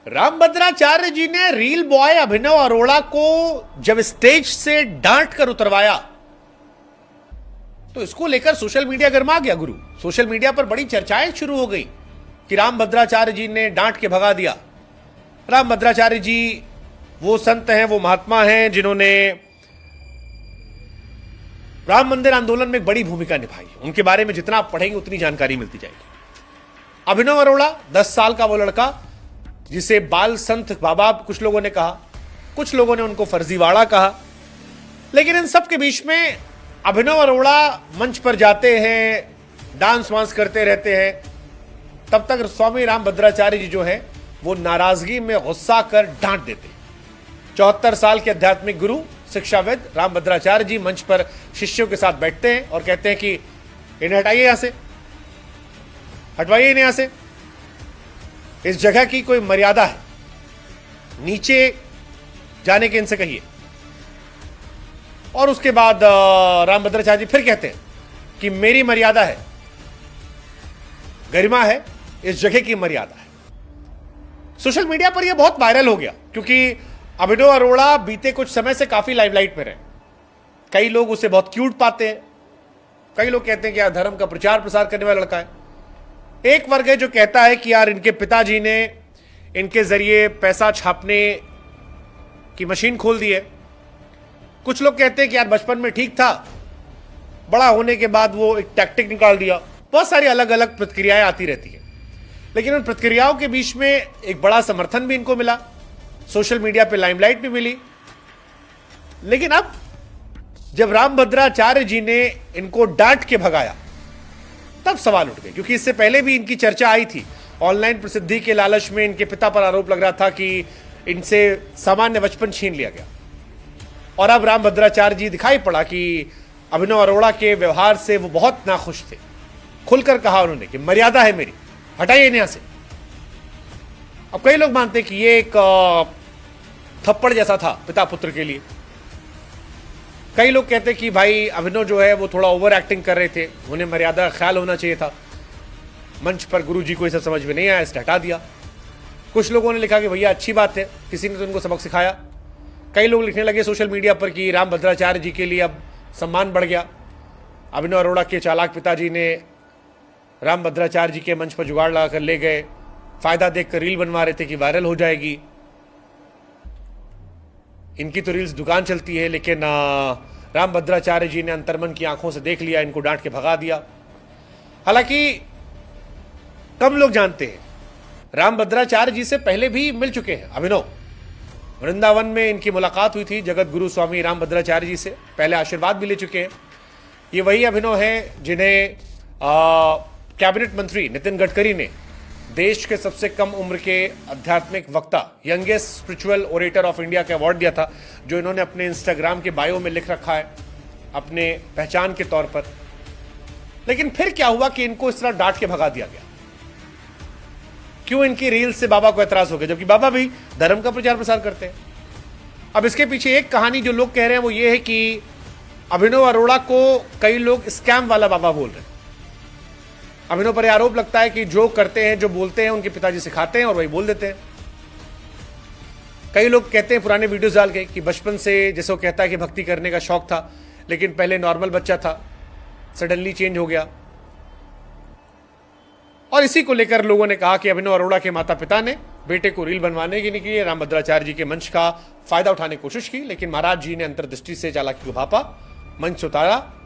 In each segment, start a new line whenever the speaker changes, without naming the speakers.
रामभद्राचार्य जी ने reel boy अभिनव अरोड़ा को जब स्टेज से डांट कर उतरवाया तो इसको लेकर सोशल मीडिया गर्मा गया। गुरु, सोशल मीडिया पर बड़ी चर्चाएं शुरू हो गई कि रामभद्राचार्य जी ने डांट के भगा दिया। रामभद्राचार्य जी वो संत हैं, वो महात्मा हैं जिन्होंने राम मंदिर आंदोलन में एक बड़ी भूमिका निभाई। उनके बारे में जितना आप पढ़ेंगे उतनी जानकारी मिलती जाएगी। अभिनव अरोड़ा 10 साल का वो लड़का जिसे बाल संत बाबा कुछ लोगों ने कहा, कुछ लोगों ने उनको फर्जीवाड़ा कहा, लेकिन इन सब के बीच में अभिनव अरोड़ा मंच पर जाते हैं, डांस वांस करते रहते हैं, तब तक स्वामी रामभद्राचार्य जी जो है वो नाराजगी में गुस्सा कर डांट देते। 74 साल के आध्यात्मिक गुरु शिक्षाविद रामभद्राचार्य जी मंच पर शिष्यों के साथ बैठते हैं और कहते हैं कि इन्हें हटाइए, यहां से हटवाइए, इन्हें यहां से, इस जगह की कोई मर्यादा है, नीचे जाने के इनसे कहिए। और उसके बाद रामभद्राचार्य जी फिर कहते हैं कि मेरी मर्यादा है, गरिमा है, इस जगह की मर्यादा है। सोशल मीडिया पर यह बहुत वायरल हो गया क्योंकि अभिनव अरोड़ा बीते कुछ समय से काफी लाइमलाइट में रहे। कई लोग उसे बहुत क्यूट पाते हैं, कई लोग कहते हैं कि यार धर्म का प्रचार प्रसार करने वाला लड़का है। एक वर्ग है जो कहता है कि यार इनके पिताजी ने इनके जरिए पैसा छापने की मशीन खोल दी है। कुछ लोग कहते हैं कि यार बचपन में ठीक था, बड़ा होने के बाद वो एक टैक्टिक निकाल दिया। बहुत सारी अलग अलग प्रतिक्रियाएं आती रहती हैं, लेकिन उन प्रतिक्रियाओं के बीच में एक बड़ा समर्थन भी इनको मिला, सोशल मीडिया पे लाइमलाइट भी मिली। लेकिन अब जब रामभद्राचार्य जी ने इनको डांट के भगाया तब सवाल उठ गए, क्योंकि इससे पहले भी इनकी चर्चा आई थी। ऑनलाइन प्रसिद्धि के लालच में इनके पिता पर आरोप लग रहा था कि इनसे सामान्य बचपन छीन लिया गया। और अब रामभद्राचार्य जी दिखाई पड़ा कि अभिनव अरोड़ा के व्यवहार से वो बहुत नाखुश थे। खुलकर कहा उन्होंने कि मर्यादा है मेरी, हटाइए यहां से। अब कई लोग मानते हैं कि ये एक थप्पड़ जैसा था पिता पुत्र के लिए। कई लोग कहते हैं कि भाई अभिनव जो है वो थोड़ा ओवर एक्टिंग कर रहे थे, उन्हें मर्यादा का ख्याल होना चाहिए था। मंच पर गुरु जी को इसे समझ में नहीं आया, इसने हटा दिया। कुछ लोगों ने लिखा कि भैया अच्छी बात है, किसी ने तो उनको सबक सिखाया। कई लोग लिखने लगे सोशल मीडिया पर कि रामभद्राचार्य जी के लिए अब सम्मान बढ़ गया। अभिनव अरोड़ा के चालाक पिताजी ने रामभद्राचार्य जी के मंच पर जुगाड़ लगाकर ले गए, फायदा देखकर रील बनवा रहे थे कि वायरल हो जाएगी। इनकी तो रील्स दुकान चलती है, लेकिन रामभद्राचार्य जी ने अंतर्मन की आंखों से देख लिया, इनको डांट के भगा दिया। हालांकि कम लोग जानते हैं रामभद्राचार्य जी से पहले भी मिल चुके हैं अभिनव। वृंदावन में इनकी मुलाकात हुई थी जगत गुरु स्वामी रामभद्राचार्य जी से, पहले आशीर्वाद भी ले चुके हैं। ये वही अभिनव हैं जिन्हें कैबिनेट मंत्री नितिन गडकरी ने देश के सबसे कम उम्र के आध्यात्मिक वक्ता, youngest spiritual orator of India का अवार्ड दिया था, जो इन्होंने अपने इंस्टाग्राम के बायो में लिख रखा है अपने पहचान के तौर पर। लेकिन फिर क्या हुआ कि इनको इस तरह डांट के भगा दिया गया? क्यों इनकी रील से बाबा को एतराज हो गया, जबकि बाबा भी धर्म का प्रचार प्रसार करते हैं? अब इसके पीछे एक कहानी जो लोग कह रहे हैं वो ये है कि अभिनव अरोड़ा को कई लोग स्कैम वाला बाबा बोल रहे हैं। अभिनव पर आरोप लगता है कि जो करते हैं, जो बोलते हैं, उनके पिताजी सिखाते हैं और वही बोल देते हैं। कई लोग कहते हैं पुराने वीडियोस डाल के कि बचपन से जैसे वो कहता है कि भक्ति करने का शौक था, लेकिन पहले नॉर्मल बच्चा था, सडनली चेंज हो गया। और इसी को लेकर लोगों ने कहा कि अभिनव अरोड़ा के माता पिता ने बेटे को रील बनवाने के लिए रामभद्राचार्य जी के मंच का फायदा उठाने की कोशिश की, लेकिन महाराज जी ने अंतर्दृष्टि से चालाकी को भापा, मंच से उतारा।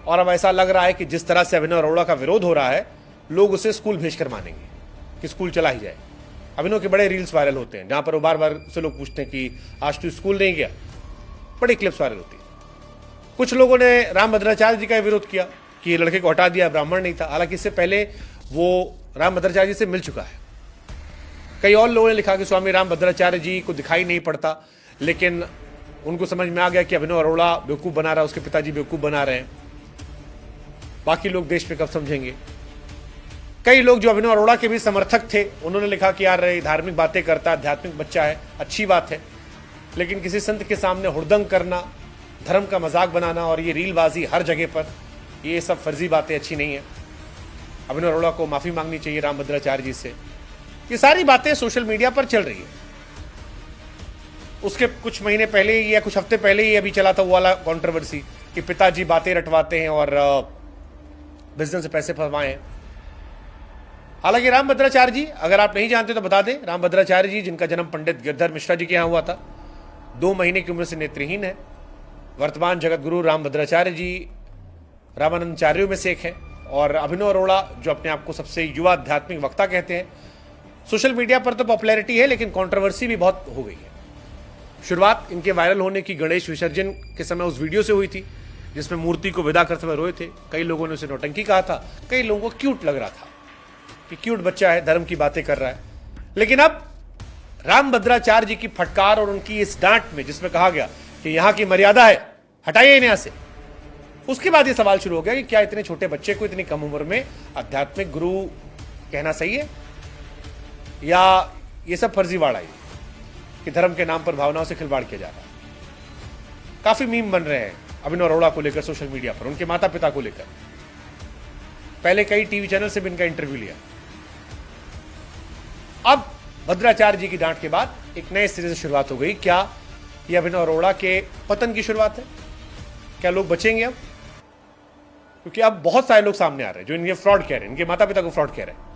और अब ऐसा लग रहा है कि जिस तरह से अभिनव अरोड़ा का विरोध हो रहा है, लोग उसे स्कूल भेजकर मानेंगे कि स्कूल चला ही जाए। अभिनव के बड़े रील्स वायरल होते हैं जहां पर वो बार बार से लोग पूछते हैं कि आज तू स्कूल नहीं गया। बड़ी क्लिप्स वायरल होती है। कुछ लोगों ने रामभद्राचार्य जी का विरोध किया कि लड़के को हटा दिया, ब्राह्मण नहीं था। हालांकि इससे पहले वो रामभद्राचार्य जी से मिल चुका है। कई और लोगों ने लिखा कि स्वामी रामभद्राचार्य जी को दिखाई नहीं पड़ता, लेकिन उनको समझ में आ गया कि अभिनव अरोड़ा बेवकूफ़ बना रहा है, उसके पिताजी बेवकूफ़ बना रहे हैं। बाकी लोग देश में कब समझेंगे। कई लोग जो अभिनव अरोड़ा के भी समर्थक थे, उन्होंने लिखा कि यार धार्मिक बातें करता, आध्यात्मिक बच्चा है, अच्छी बात है, लेकिन किसी संत के सामने हुड़दंग करना, धर्म का मजाक बनाना और ये रीलबाजी हर जगह पर, ये सब फर्जी बातें अच्छी नहीं है। अभिनव अरोड़ा को माफ़ी मांगनी चाहिए रामभद्राचार्य जी से। ये सारी बातें सोशल मीडिया पर चल रही है। उसके कुछ महीने पहले ही या कुछ हफ्ते पहले ही अभी चला था वो वाला कंट्रोवर्सी कि पिताजी बातें रटवाते हैं और बिजनेस से पैसे फंसवाए हैं। हालांकि रामभद्राचार्य जी, अगर आप नहीं जानते तो बता दें, रामभद्राचार्य जी जिनका जन्म पंडित गिरधर मिश्रा जी के यहाँ हुआ था, 2 महीने की उम्र से नेत्रहीन है। वर्तमान जगत गुरु रामभद्राचार्य जी रामानंदाचार्यों में से एक है। और अभिनव अरोड़ा जो अपने आप को सबसे युवा आध्यात्मिक वक्ता कहते हैं, सोशल मीडिया पर तो पॉपुलैरिटी है लेकिन कंट्रोवर्सी भी बहुत हो गई है। शुरुआत इनके वायरल होने की गणेश विसर्जन के समय उस वीडियो से हुई थी जिसमें मूर्ति को विदा करते हुए रोए थे। कई लोगों ने उसे नौटंकी कहा था, कई लोगों को क्यूट लग रहा था कि क्यूट बच्चा है, धर्म की बातें कर रहा है। लेकिन अब रामभद्राचार्य जी की फटकार और उनकी इस डांट में जिसमें कहा गया कि यहां की मर्यादा है, हटाइए इन्हें यहां से, उसके बाद यह सवाल शुरू हो गया कि क्या इतने छोटे बच्चे को इतनी कम उम्र में आध्यात्मिक गुरु कहना सही है, या ये सब फर्जीवाड़ा है कि धर्म के नाम पर भावनाओं से खिलवाड़ किया जा रहा है। काफी मीम बन रहे हैं अभिनव अरोड़ा को लेकर सोशल मीडिया पर, उनके माता पिता को लेकर। पहले कई टीवी चैनल से भी इनका इंटरव्यू लिया। अब भद्राचार्य जी की डांट के बाद एक नए सिरे से शुरुआत हो गई। क्या यह अभिनव अरोड़ा के पतन की शुरुआत है? क्या लोग बचेंगे अब? क्योंकि अब बहुत सारे लोग सामने आ रहे हैं जो इनके फ्रॉड कह रहे हैं, इनके माता पिता को फ्रॉड कह रहे हैं।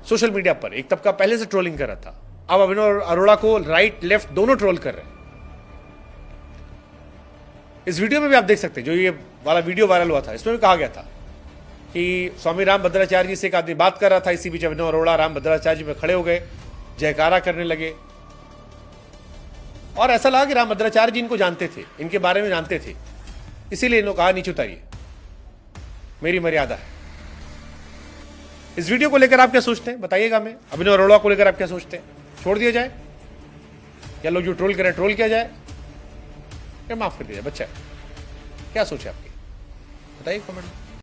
सोशल मीडिया पर एक तबका पहले से ट्रोलिंग कर रहा था, अब अभिनव अरोड़ा को राइट लेफ्ट दोनों ट्रोल कर रहे हैं। इस वीडियो में भी आप देख सकते हैं, जो ये वाला वीडियो वायरल हुआ था, इसमें भी कहा गया था कि स्वामी रामभद्राचार्य जी से एक आदमी बात कर रहा था, इसी बीच अभिनव अरोड़ा रामभद्राचार्य जी में खड़े हो गए, जयकारा करने लगे और ऐसा लगा कि रामभद्राचार्य जी इनको जानते थे, इनके बारे में जानते थे, इसीलिए इन्होंने कहा नीचे उतारिए, मेरी मर्यादा है। इस वीडियो को लेकर आप क्या सोचते हैं बताइएगा हमें। अभिनव अरोड़ा को लेकर आप क्या सोचते हैं? छोड़ दिया जाए या लोग जो ट्रोल करें ट्रोल किया जाए या माफ कर दिया जाए? बच्चा क्या सोचे आपकी, बताइए कमेंट में।